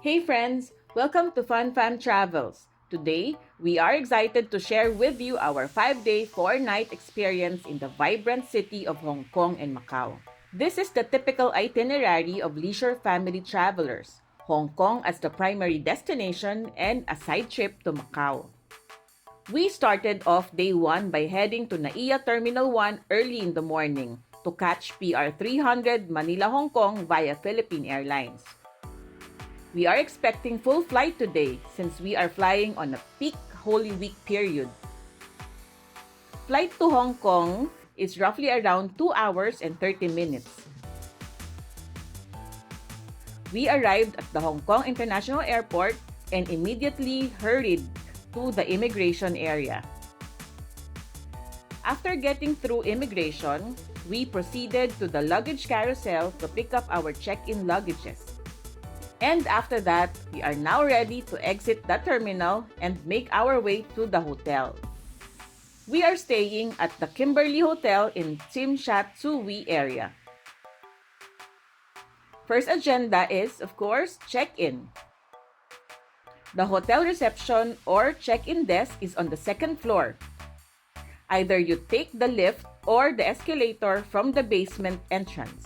Hey friends! Welcome to Fun Fam Travels. Today, we are excited to share with you our 5-day, 4-night experience in the vibrant city of Hong Kong and Macau. This is the typical itinerary of leisure family travelers. Hong Kong as the primary destination and a side trip to Macau. We started off day 1 by heading to NAIA Terminal 1 early in the morning to catch PR 300 Manila Hong Kong via Philippine Airlines. We are expecting full flight today since we are flying on a peak Holy Week period. Flight to Hong Kong is roughly around 2 hours and 30 minutes. We arrived at the Hong Kong International Airport and immediately hurried to the immigration area. After getting through immigration, we proceeded to the luggage carousel to pick up our check-in luggages. And after that, we are now ready to exit the terminal and make our way to the hotel. We are staying at the Kimberly Hotel in Tsim Shat Tsui area. First agenda is, of course, check-in. The hotel reception or check-in desk is on the second floor. Either you take the lift or the escalator from the basement entrance.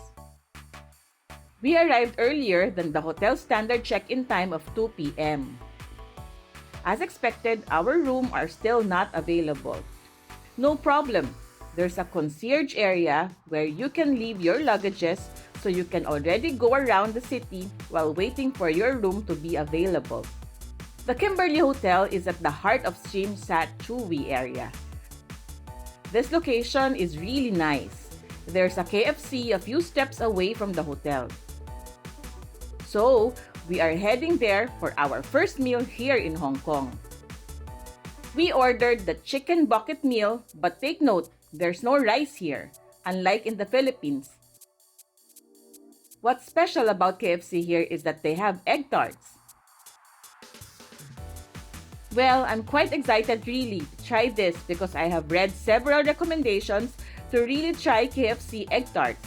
We arrived earlier than the hotel's standard check-in time of 2 p.m. As expected, our rooms are still not available. No problem. There's a concierge area where you can leave your luggages so you can already go around the city while waiting for your room to be available. The Kimberly Hotel is at the heart of Tsim Shat Tsui area. This location is really nice. There's a KFC a few steps away from the hotel. So, we are heading there for our first meal here in Hong Kong. We ordered the chicken bucket meal, but take note, there's no rice here, unlike in the Philippines. What's special about KFC here is that they have egg tarts. Well, I'm quite excited really to try this because I have read several recommendations to really try KFC egg tarts.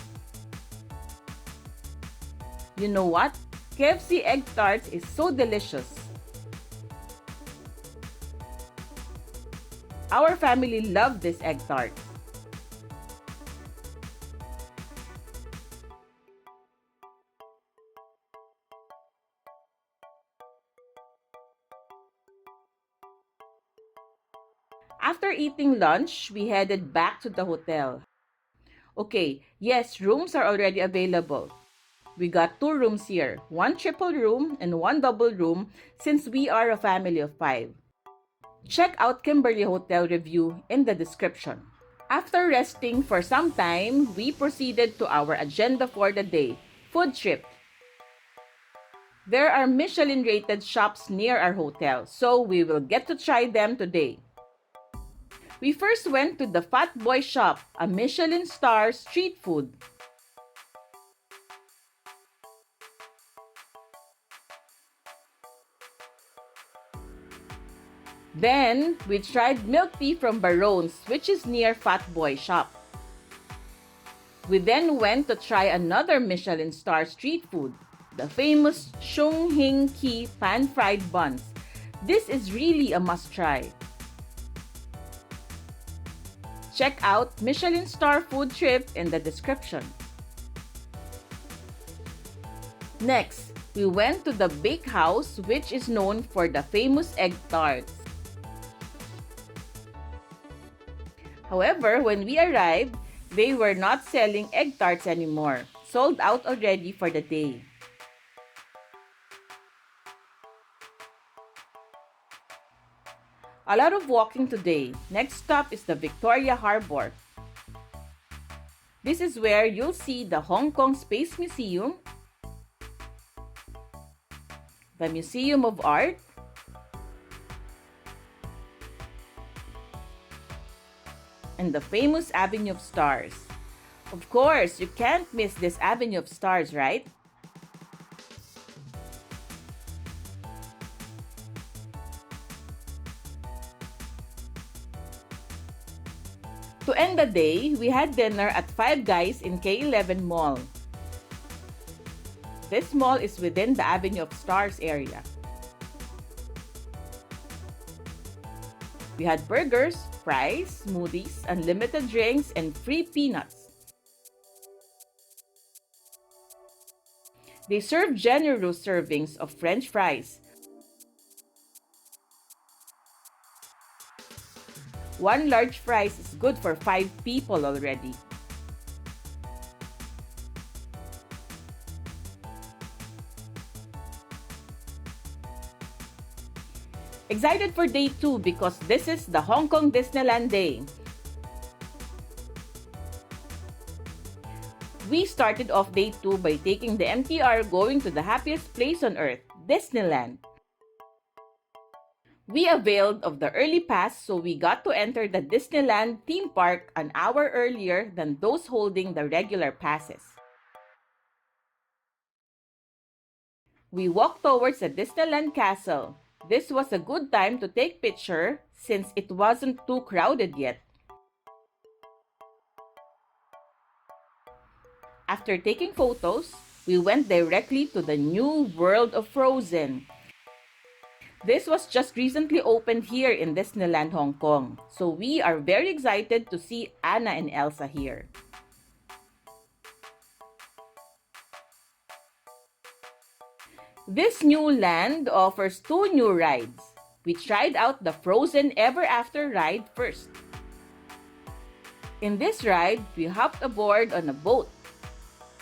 You know what? KFC egg tarts is so delicious. Our family loved this egg tart. After eating lunch, we headed back to the hotel. Okay, yes, rooms are already available. We got 2 rooms here, 1 triple room and 1 double room since we are a family of 5. Check out Kimberly Hotel review in the description. After resting for some time, we proceeded to our agenda for the day, food trip. There are Michelin-rated shops near our hotel, so we will get to try them today. We first went to the Fat Boy Shop, a Michelin star street food. Then, we tried milk tea from Baron's, which is near Fat Boy Shop. We then went to try another Michelin star street food, the famous Shung Hing Ki pan-fried buns. This is really a must-try. Check out Michelin star food trip in the description. Next, we went to the Bake House, which is known for the famous egg tarts. However, when we arrived, they were not selling egg tarts anymore, sold out already for the day. A lot of walking today. Next stop is the Victoria Harbour. This is where you'll see the Hong Kong Space Museum, the Museum of Art, and the famous Avenue of Stars. Of course, you can't miss this Avenue of Stars, right? To end the day, we had dinner at Five Guys in K11 Mall. this mall is within the Avenue of Stars area. We had burgers, fries, smoothies, unlimited drinks, and free peanuts. They serve generous servings of French fries. One large fries is good for 5 people already. Excited for day 2 because this is the Hong Kong Disneyland day. We started off day 2 by taking the MTR going to the happiest place on earth, Disneyland. We availed of the early pass so we got to enter the Disneyland theme park an hour earlier than those holding the regular passes. We walked towards the Disneyland Castle. This was a good time to take picture since it wasn't too crowded yet. After taking photos, we went directly to the new World of Frozen. This was just recently opened here in Disneyland Hong Kong, so we are very excited to see Anna and Elsa here. This new land offers 2 new rides. We tried out the Frozen Ever After ride first. In this ride, we hopped aboard on a boat,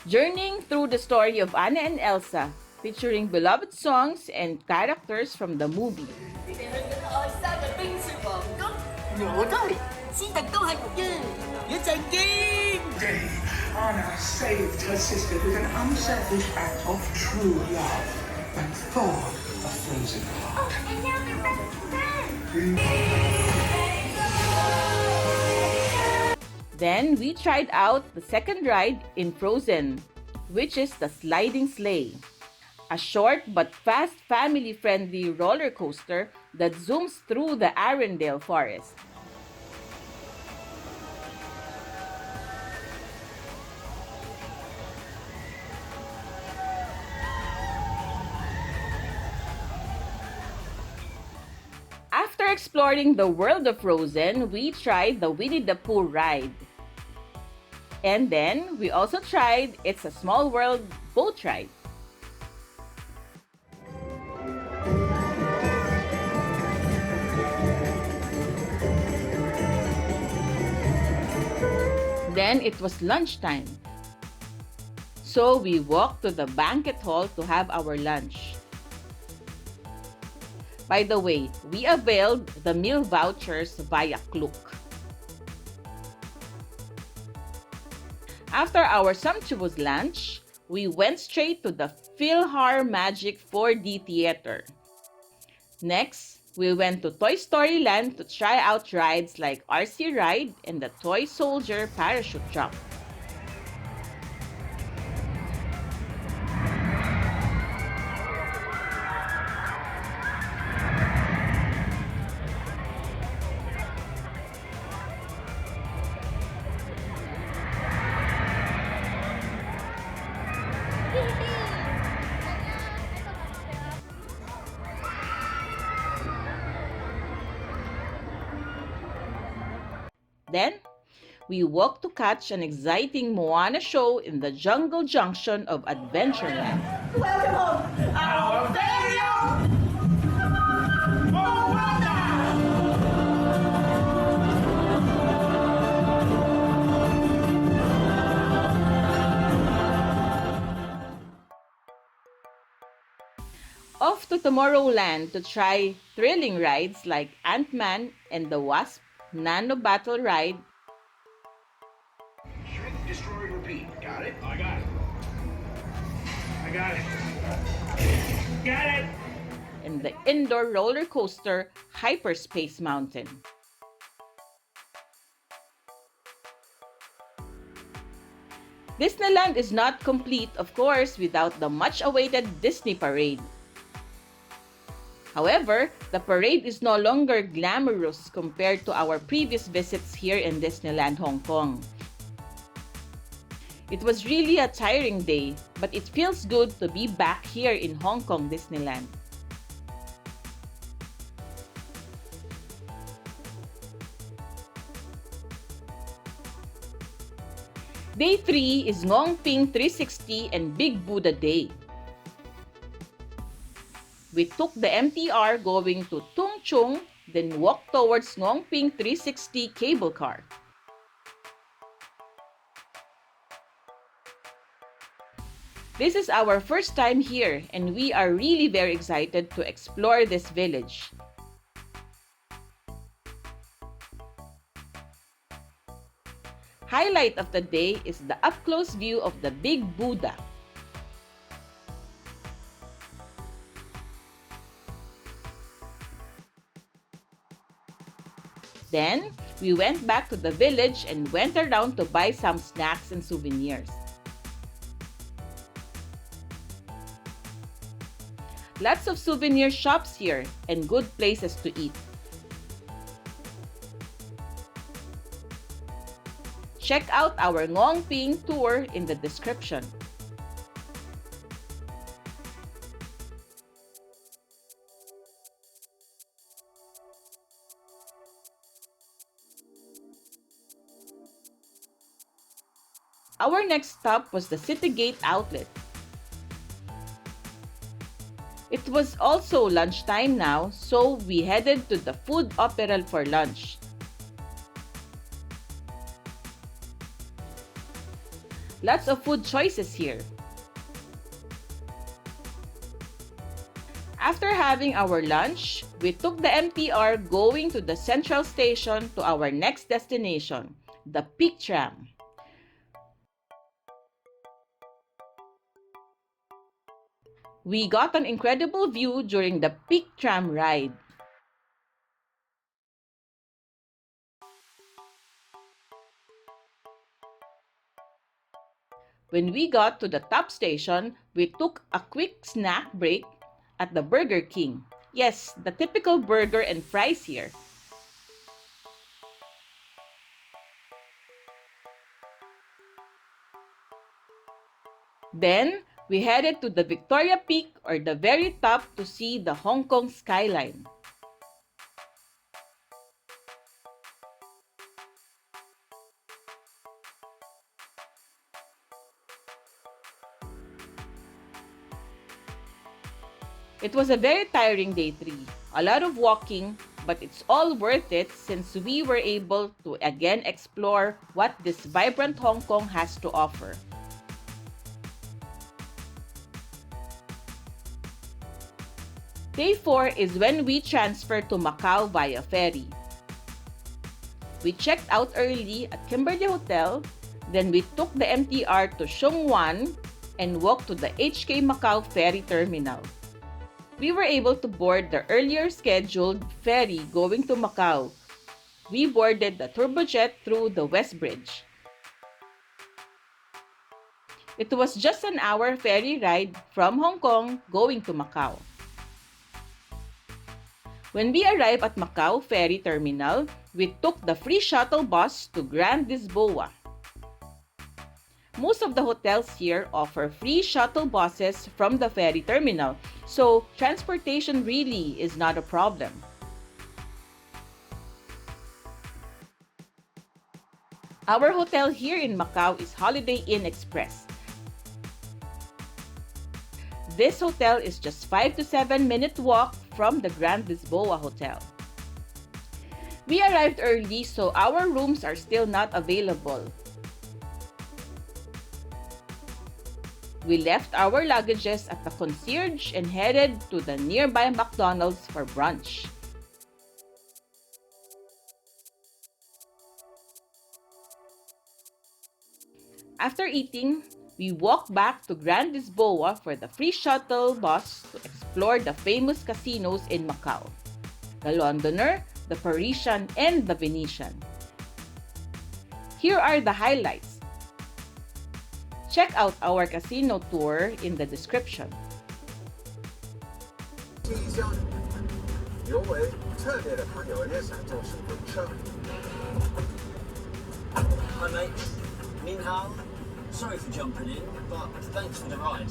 journeying through the story of Anna and Elsa, featuring beloved songs and characters from the movie. Anna saved her sister with an unselfish act of true love and thawed a frozen heart. Oh, and now they're best friends! Then we tried out the second ride in Frozen, which is the Sliding Sleigh, a short but fast family-friendly roller coaster that zooms through the Arendelle forest. After exploring the world of Frozen, we tried the Winnie the Pooh ride. And then, we also tried It's a Small World boat ride. Then, it was lunchtime. So, we walked to the banquet hall to have our lunch. By the way, we availed the meal vouchers via Klook. After our sumptuous lunch, we went straight to the PhilharMagic 4D Theater. Next, we went to Toy Story Land to try out rides like RC Ride and the Toy Soldier Parachute Jump. Then, we walked to catch an exciting Moana show in the Jungle Junction of Adventureland. Welcome home, our very own Moana! Off to Tomorrowland to try thrilling rides like Ant-Man and the Wasp Nano Battle Ride. Shrink, destroy, repeat. Got it? I got it. I got it. Got it! And the indoor roller coaster Hyperspace Mountain. Disneyland is not complete, of course, without the much-awaited Disney Parade. However, the parade is no longer glamorous compared to our previous visits here in Disneyland Hong Kong. It was really a tiring day, but it feels good to be back here in Hong Kong Disneyland. Day 3 is Ngong 360 and Big Buddha Day. We took the MTR going to Tung Chung, then walked towards Ngong 360 cable car. This is our first time here and we are really very excited to explore this village. Highlight of the day is the up-close view of the Big Buddha. Then, we went back to the village and went around to buy some snacks and souvenirs. Lots of souvenir shops here and good places to eat. Check out our Ngong tour in the description. Our next stop was the Citygate Outlet. It was also lunchtime now, so we headed to the food opera for lunch. Lots of food choices here. After having our lunch, we took the MTR going to the central station to our next destination, the Tram. We got an incredible view during the Tram ride. When we got to the top station, we took a quick snack break at the Burger King. Yes, the typical burger and fries here. Then, we headed to the Victoria Peak or the very top to see the Hong Kong skyline. It was a very tiring day 3, a lot of walking, but it's all worth it since we were able to again explore what this vibrant Hong Kong has to offer. Day 4 is when we transferred to Macau via ferry. We checked out early at Kimberley Hotel, then we took the MTR to Sheung Wan and walked to the HK Macau ferry terminal. We were able to board the earlier scheduled ferry going to Macau. We boarded the turbojet through the West Bridge. It was just an hour ferry ride from Hong Kong going to Macau. When we arrived at Macau Ferry Terminal, we took the free shuttle bus to Grand Lisboa. Most of the hotels here offer free shuttle buses from the ferry terminal, so transportation really is not a problem. Our hotel here in Macau is Holiday Inn Express. This hotel is just 5 to 7 minute walk from the Grand Lisboa Hotel. We arrived early, so our rooms are still not available. We left our luggages at the concierge and headed to the nearby McDonald's for brunch. After eating, we walked back to Grand Lisboa for the free shuttle bus to explore the famous casinos in Macau, the Londoner, the Parisian, and the Venetian. Here are the highlights. Check out our casino tour in the description. 新乡尤为特别的朋友也想就是风车。妹妹，您好。Sorry for jumping in, but thanks for the ride.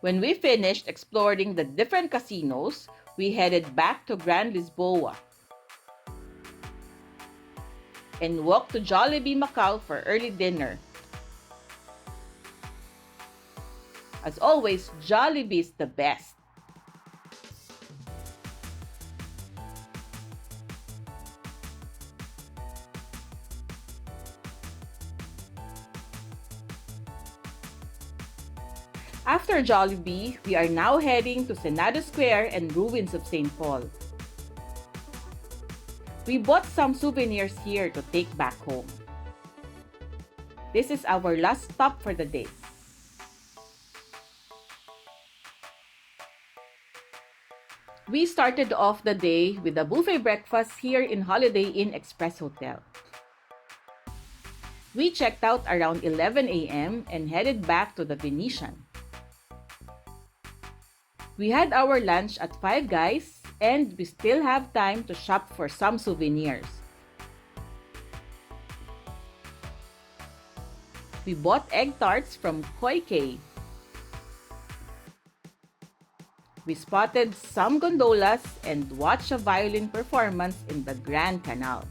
When we finished exploring the different casinos, we headed back to Grand Lisboa and walked to Jollibee Macau for early dinner. As always, Jollibee is the best. After Jollibee, we are now heading to Senado Square and ruins of St. Paul. We bought some souvenirs here to take back home. This is our last stop for the day. We started off the day with a buffet breakfast here in Holiday Inn Express Hotel. We checked out around 11 a.m. and headed back to the Venetian. We had our lunch at Five Guys and we still have time to shop for some souvenirs. We bought egg tarts from Koi Kei. We spotted some gondolas and watched a violin performance in the Grand Canal.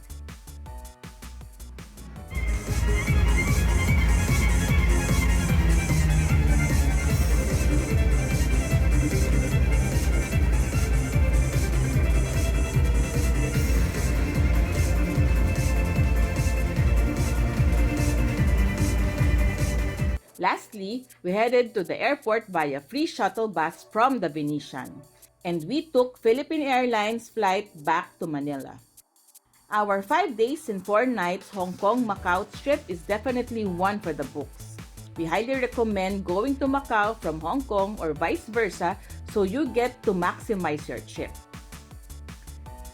Lastly, we headed to the airport via free shuttle bus from the Venetian, and we took Philippine Airlines flight back to Manila. Our 5 days and 4 nights Hong Kong Macau trip is definitely one for the books. We highly recommend going to Macau from Hong Kong or vice versa so you get to maximize your trip.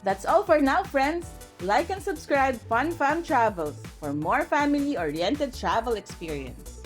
That's all for now, friends. Like and subscribe Fun Fam Travels for more family-oriented travel experience.